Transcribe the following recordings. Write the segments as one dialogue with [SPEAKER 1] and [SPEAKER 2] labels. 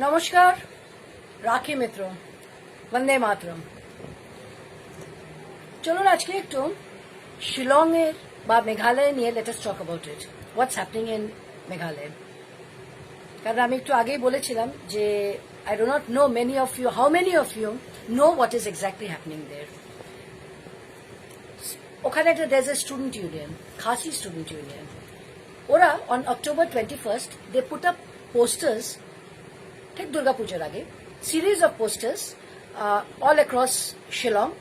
[SPEAKER 1] নমস্কার, রাখি মিত্র, বন্দে মাতরম। চলুন আজকে একটু শিলং এর বা মেঘালয় নিয়ে let us talk about it, what's happening in Meghalaya. কারণ আমি একটু আগেই বলেছিলাম যে I do not know many of you, how many of you know what is exactly happening there. ওখানে একটা there is a student union, Khasi student union. ওরা on October 21st they put up posters, ঠিক দুর্গা পুজোর আগে, series of posters all across Shillong.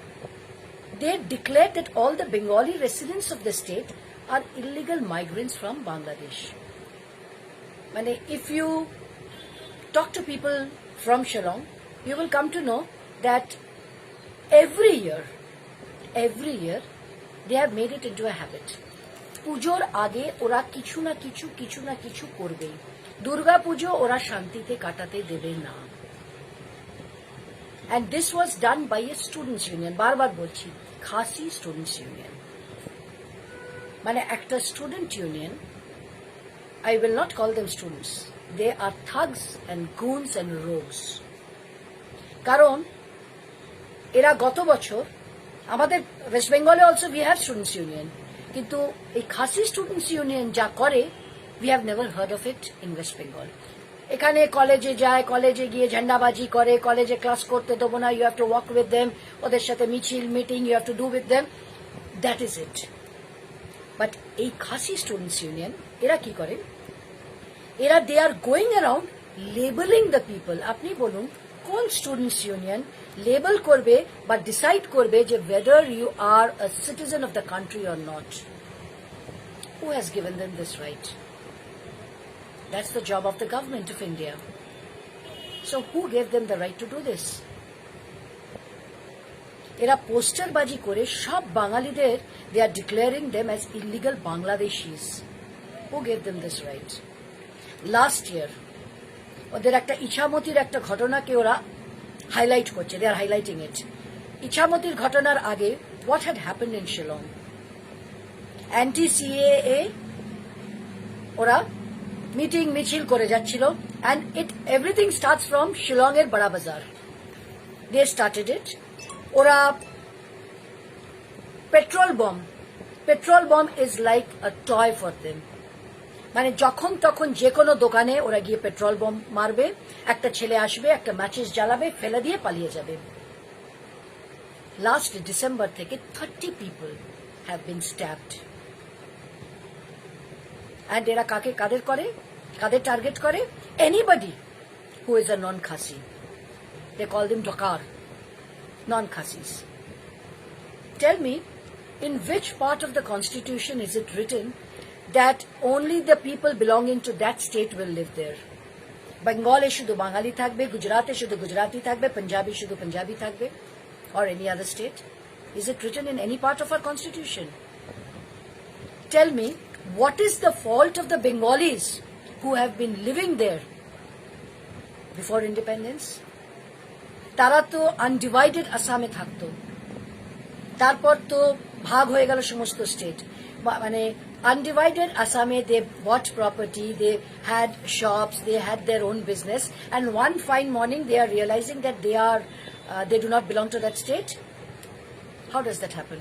[SPEAKER 1] They declared that all the Bengali residents of the state are illegal migrants from Bangladesh. Mane, if you talk to people from Shillong, you will come to know that every year they have made it into a habit. পুজোর আগে ওরা কিছু না কিছু করবেই। দুর্গা পুজো ওরা শান্তিতে কাটাতে দেবে না। And this was done by a students union, বারবার বলছি, খাসি স্টুডেন্টস ইউনিয়ন। মানে একটা student union, I will not call them students, they are thugs and goons and rogues. কারণ এরা গত বছর আমাদের ওয়েস্ট বেঙ্গলে also we have students union, কিন্তু এই খাসি স্টুডেন্টস ইউনিয়ন যা করে we have never heard of it in West Bengal. এখানে কলেজে যায়, কলেজে গিয়ে ঝান্ডাবাজি করে, কলেজে ক্লাস করতে দেবো না, you have to walk with them, ওদের সাথে মিছিল meeting you have to do with them, that is it. But এই খাসি স্টুডেন্টস ইউনিয়ন এরা কি করে, এরা they are going around labeling the people. আপনি বলুন কোন স্টুডেন্টস ইউনিয়ন লেবেল করবে বা ডিসাইড করবে যে whether you are a citizen of the country or not? Who has given them this right? That's the job of the government of India. So who gave them the right to do this? এরা poster বাজি করে সব বাঙালিদের they are declaring them as illegal Bangladeshis. Who gave them this right? Last year ওদের একটা ইছামতির একটা ঘটনাকে ওরা হাইলাইট করছে, they are highlighting it. ইছামতির ঘটনার আগে what had happened in Shillong? Anti-CAA ওরা মিটিং মিছিল করে যাচ্ছিল, and everything starts from Shillong এর বড়া বাজার. They started it. ওরা petrol bomb is like a toy for them. মানে যখন তখন যে কোনো দোকানে ওরা গিয়ে পেট্রোল বম মারবে, একটা ছেলে আসবে, একটা ম্যাচেস জ্বালাবে, ফেলে দিয়ে পালিয়ে যাবে। লাস্ট ডিসেম্বর থেকে 30 people have been stabbed. And এরা কাদের টার্গেট করে? Anybody who is a non-Khasi. They call them Dhokar, non-Khasis. Tell me, in which part of the constitution is it written that only the people belonging to that state will live there? Bengale শুধু বাঙালি থাকবে, গুজরাটে শুধু গুজরাটি থাকবে, পাঞ্জাবি শুধু পাঞ্জাবি থাকবে, or any other state? Is it written in any part of our constitution? Tell me, what is the fault of the Bengalis who have been living there before independence? তারা তো undivided আসামে থাকতো, তারপর তো ভাগ হয়ে গেল সমস্ত স্টেট। মানে undivided Assam, they bought property, they had shops, they had their own business, and one fine morning they are realizing that they do not belong to that state. How does that happen?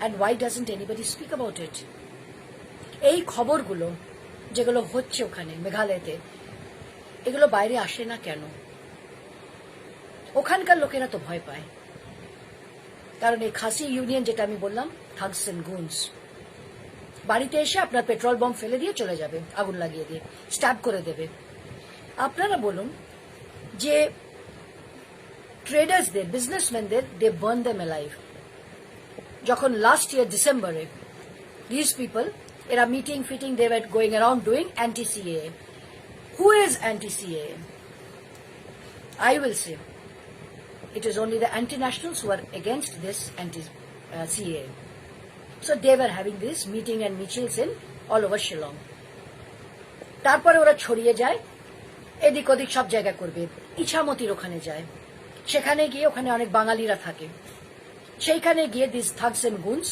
[SPEAKER 1] And why doesn't anybody speak about it? এই খবরগুলো যেগুলো হচ্ছে ওখানে মেঘালয়তে, এগুলো বাইরে আসে না কেন? ওখানকার লোকেরা তো ভয় পায়, কারণ এই খাসি ইউনিয়ন যেটা আমি বললাম, thugs and goons, বাড়িতে এসে আপনার পেট্রোল বম ফেলে দিয়ে চলে যাবে, আগুন লাগিয়ে দিয়ে স্ট্যাব করে দেবে। আপনারা বলুন যে ট্রেডার্সদের, বিজনেসম্যানদের, দে বার্ন দেম অ্যালাইভ। যখন লাস্ট ইয়ার ডিসেম্বরে দিস পিপল, এরা meeting fitting, they were going around doing anti-CAA. Who is anti-CAA? I will say it is only the anti-nationals who are against this anti-CAA. So they were having this meeting and michils in all over Shillong. তারপরে ওরা ছড়িয়ে যায়, এদিক ওদিক সব জায়গা করবে। ইছামতির ওখানে যায়, সেখানে গিয়ে ওখানে অনেক বাঙালিরা থাকে, সেইখানে গিয়ে দিস থাগস এন্ড গুনস,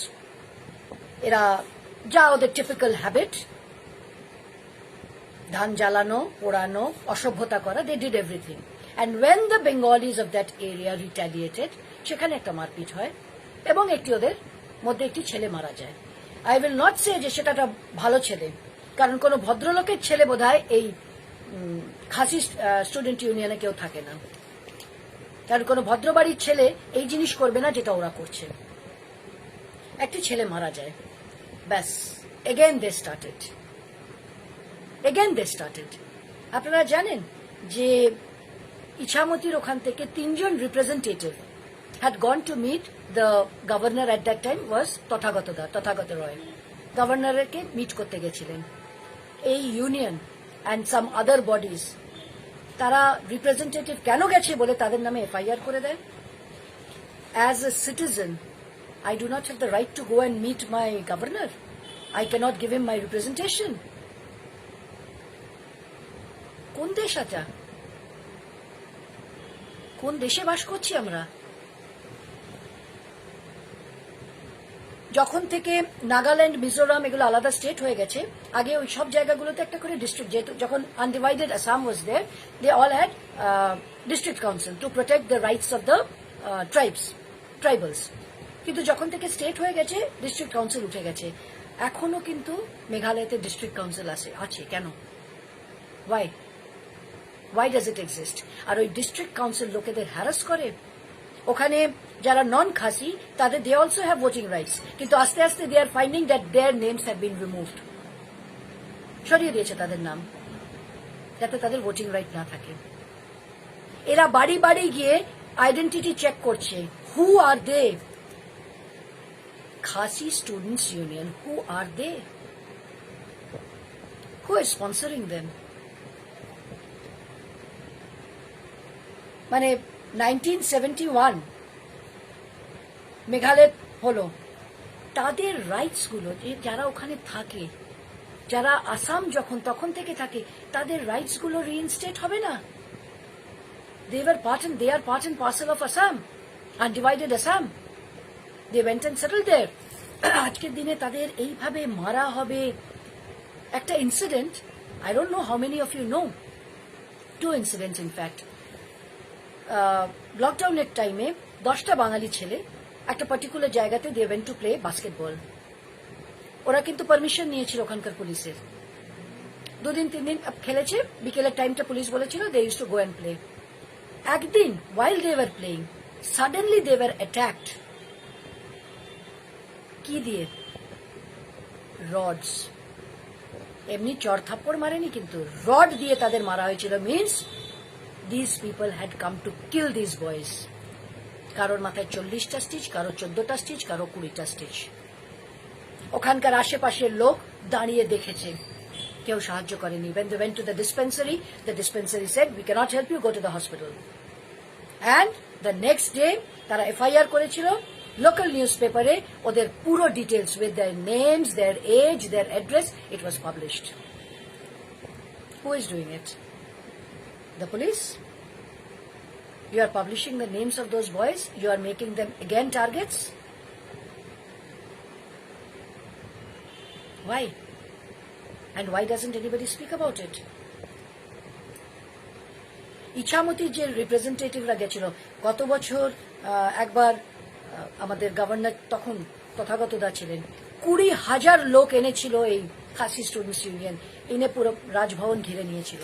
[SPEAKER 1] এরা যা ওদের টিপিক্যাল হ্যাবিট, ধান জ্বালানো, পোড়ানো, অসভ্যতা করা, they did everything. And when the Bengalis of that area retaliated, সেখানে একটা মারপিট হয় এবং ওদের মধ্যে একটি ছেলে মারা যায়। আই উইল নট সে যে সেটা একটা ভালো ছেলে, কারণ কোনো ভদ্রলোকের ছেলে বোধহয় এই খাসি স্টুডেন্ট ইউনিয়নে কেউ থাকে না, কারণ কোনো ভদ্রবাড়ির ছেলে এই জিনিস করবে না যেটা ওরা করছে। একটি ছেলে মারা যায়, ব্যাস, এগেন দে স্টার্টেড। আপনারা জানেন যে ইছামতির ওখান থেকে 3 জন representative had gone to meet the governor at that time was Tathagata Roy. গভর্নরকে মিট করতে গেছিলেন। এই union and some other bodies তারা রিপ্রেজেন্টেটিভ কেন গেছে বলে তাদের নামে এফআইআর করে দেয়। As a citizen, I do not have the right to go and meet my governor. I cannot give him my representation. কোন দেশ এটা? কোন দেশে বাস করছি আমরা? যখন থেকে নাগাল্যান্ড, মিজোরাম এগুলো আলাদা স্টেট হয়ে গেছে, আগে ওই সব জায়গাগুলোতে একটা করে ডিস্ট্রিক্ট, যেহেতু যখন undivided Assam was there, they all had district council to protect the rights of the tribals. কিন্তু যখন থেকে স্টেট হয়ে গেছে, ডিস্ট্রিক্ট কাউন্সিল উঠে গেছে। এখনো কিন্তু মেঘালয়তে ডিস্ট্রিক্ট কাউন্সিল আছে কেন? Why does it exist? আর ওই ডিস্ট্রিক্ট কাউন্সিল লোকেদের হ্যারাস করে। ওখানে যারা নন খাসি তাদের they also have voting rights, কিন্তু আস্তে আস্তে they are finding that their names have been removed, সরিয়ে দিয়েছে তাদের নাম, যাতে তাদের ভোটিং রাইট না থাকে। এরা বাড়ি বাড়ি গিয়ে আইডেন্টিটি চেক করছে। হু আর দে? Khasi Students Union. Who are they? Who is sponsoring them? মানে 1971 মেঘালয় হলো, তাদের রাইটস গুলো যারা ওখানে থাকে, যারা আসাম তখন থেকে থাকে, তাদের রাইটস গুলো রিইনস্টেট হবে না? they are part and parcel of Assam, undivided Assam. They went and settled there. আজকের দিনে তাদের এইভাবে মারা হবে। একটা incident, I don't know how many of you know, 2 incidents in fact. লকডাউনের টাইমে 10টা বাঙালি ছেলে একটা পার্টিকুলার জায়গাতে they went to play basketball. ওরা কিন্তু পারমিশন নিয়েছিল ওখানকার পুলিশের। 2 দিন 3 দিন খেলেছে, বিকেলের টাইমটা পুলিশ বলেছিল they used to go and play. একদিন while they were playing, suddenly they were attacked. কি দিয়ে? রডস। এমনি চর থাপ্পড় মারেনি, কিন্তু রড দিয়ে তাদের মারা হয়েছিল। Means this people had come to kill this boys. কারোর মাথায় 40টা স্টিচ, কারো 14টা স্টিচ, কারো 20টা স্টিচ। ওখানকার আশেপাশের লোক দাঁড়িয়ে দেখেছে, কেউ সাহায্য করেনি। when they went to the dispensary said we cannot help you, go to the hospital. and the next day তারা এফআইআর করেছিল লোকাল নিউজপেপারে, ওদের পুরো details with their names, their age, their address, it was published. Who is doing it? The police? You are publishing the names of those boys, you are making them again targets. Why? And why doesn't anybody speak about it? ইছামতির যে রিপ্রেজেন্টেটিভরা গেছিল গত বছর, একবার আমাদের governor তখন তথাগতদা ছিলেন, 20,000 লোক এনেছিল এই খাসি স্টুডেন্টস ইউনিয়ন, এনে পুরো রাজভবন ঘিরে নিয়েছিল,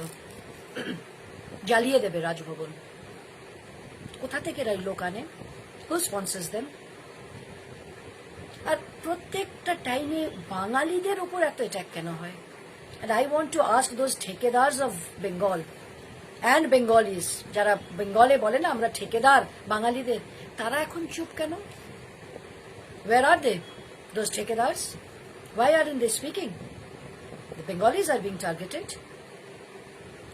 [SPEAKER 1] জ্বালিয়ে দেবে রাজভবন। কোথা থেকে লোক আনে? হু স্পন্সর্স দেম? আর প্রত্যেকটা টাইমে বাঙালিদের উপর এত অ্যাটাক কেন হয়? And I want to ask those ठेकेदार्स of Bengal and Bengalis, যারা বেঙ্গলে বলে না আমরা ठेकेदार বাঙালিদের, তারা এখন চুপ কেন? Where are they, those ठेकेदार्स? Why aren't they speaking? The Bengalis are being targeted.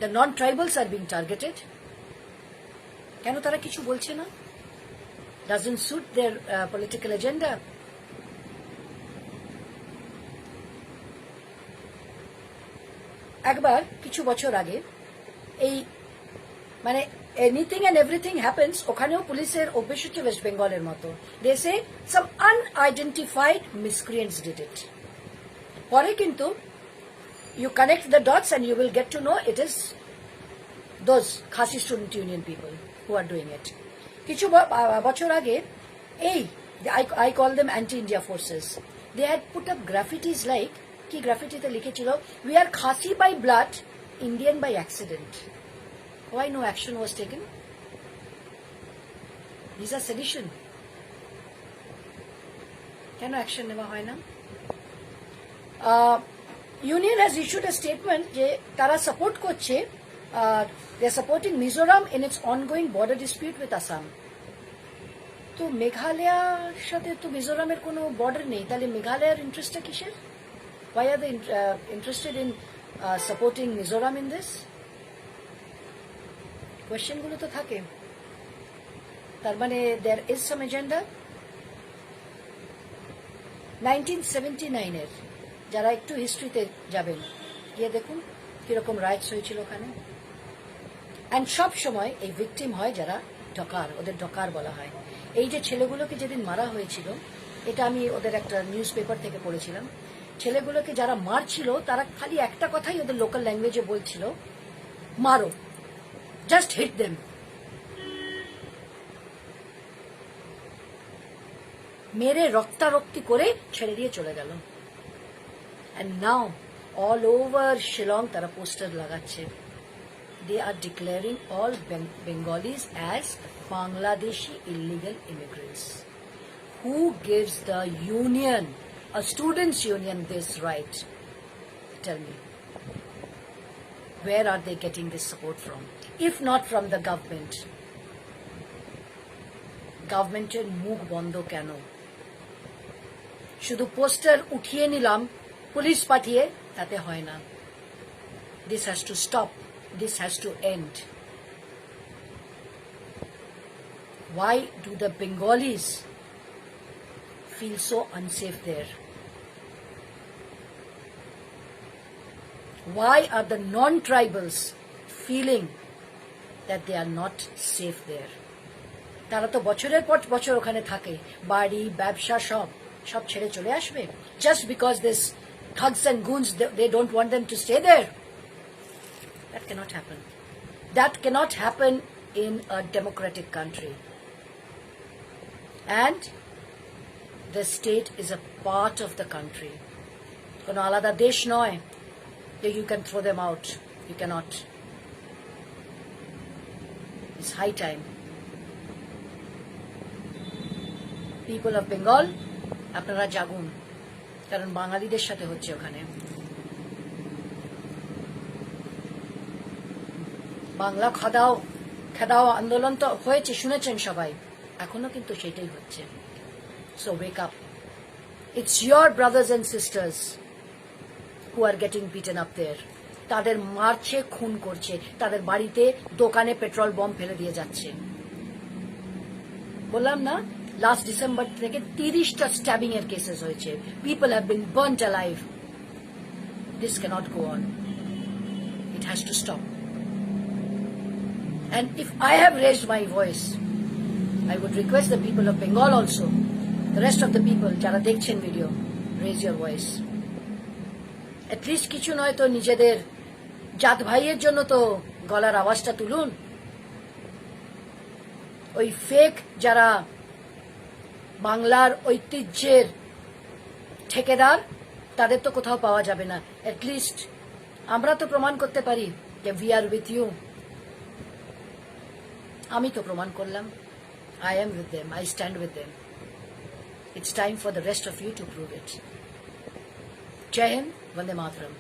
[SPEAKER 1] The non-tribals are being targeted. কেন তারা কিছু বলছে না? Doesn't suit their political agenda. একবার কিছু বছর আগে এই মানে এনিথিং অ্যান্ড এভরিথিং হ্যাপেন্স, ওখানেও পুলিশের অভ্যেস হচ্ছে ওয়েস্ট বেঙ্গলের মতো, দে সে সাম আনআইডেন্টিফাইড মিসক্রিয়েন্টস ডিড ইট। পরে কিন্তু you connect the dots and you will get to know it is those Khasi Student Union people who are doing it. কিছু বছর আগে এই I call them anti-India forces. They had put up graffitis like, কি গ্রাফিটিতে লিখেছিল, we are Khasi by blood, Indian by accident. Why no action was taken? These are sedition. কেন action নেওয়া হয় না? Union has issued a statement যে তারা support করছে, they are supporting Mizoram in its ongoing border dispute with Assam. তো মেঘালয়ার সাথে তো মিজোরামের কোনো বর্ডার নেই, তাহলে মেঘালয়ার ইন্টারেস্টটা কিসের? Why are they interested in supporting Mizoram in this? কোয়েশ্চেনগুলো তো থাকে। তার মানে there is some agenda. 1979-এর যারা একটু হিস্ট্রিতে যাবেন, গিয়ে দেখুন কিরকম রাইটস হয়েছিল ওখানে। অ্যান্ড সব সময় এই ভিকটিম হয় যারা ডকার, ওদের ডকার বলা হয়। এই যে ছেলেগুলোকে যেদিন মারা হয়েছিল, এটা আমি ওদের একটা নিউজ পেপার থেকে পড়েছিলাম, ছেলেগুলোকে যারা মারছিল তারা খালি একটা কথাই ওদের লোকাল ল্যাঙ্গুয়েজে বলছিল, মারো, জাস্ট হিট দেম। মেরে রক্তারক্তি করে ছেড়ে দিয়ে চলে গেল। And now all over Shillong তারা পোস্টার লাগাচ্ছে, they are declaring all Bengalis as Bangladeshi illegal immigrants. Who gives the union, a students' union, this right? Tell me. Where are they getting this support from? If not from the government. Government-এর মুখ বন্ধ কেন? শুধু poster উঠিয়ে নিলাম police পাঠিয়ে, তাতে হয় না। This has to stop. This has to end. Why do the Bengalis feel so unsafe there? Why are the non-tribals feeling that they are not safe there? তারা তো বছরের পর বছর ওখানে থাকে, বাড়ি ব্যবসা সব ছেড়ে চলে আসবে, just because this thugs and goons, they don't want them to stay there. That cannot happen. That cannot happen in a democratic country. And the state is a part of the country. Kono alada desh noy that you can throw them out. You cannot. It's high time. People of Bengal, আপনারা জাগুন, কারণ বাঙালিদের সাথে হচ্ছে ওখানে। বাংলা খেদাও আন্দোলন তো হয়েছে, শুনেছেন সবাই, এখনো কিন্তু সেটাই হচ্ছে। So wake up. It's your brothers and sisters who are getting beaten up there. তাদের মারছে, খুন করছে, তাদের বাড়িতে দোকানে পেট্রোল বম্ব ফেলে দিয়ে যাচ্ছে। বললাম না, লাস্ট ডিসেম্বর থেকে 30টা স্ট্যাবিং এর কেসেস হয়েছে। People have been burned alive. This cannot go on. It has to stop. And if I have raised my voice, I would request the people of Bengal also, the rest of the people, jara dekhchen video, raise your voice. At least কিছু নয় তো নিজেদের জাত ভাইয়ের জন্য তো গলার আওয়াজটা তুলুন। ওই ফেক যারা বাংলার ঐতিহ্যের ঠেকেদার, তাদের তো কোথাও পাওয়া যাবে না। At least আমরা তো প্রমাণ করতে পারি যে we are with you. আমি তো প্রমাণ করলাম, I am with them, I stand with them. It's time for the rest of you to prove it. Jai Hind, Vande Mataram.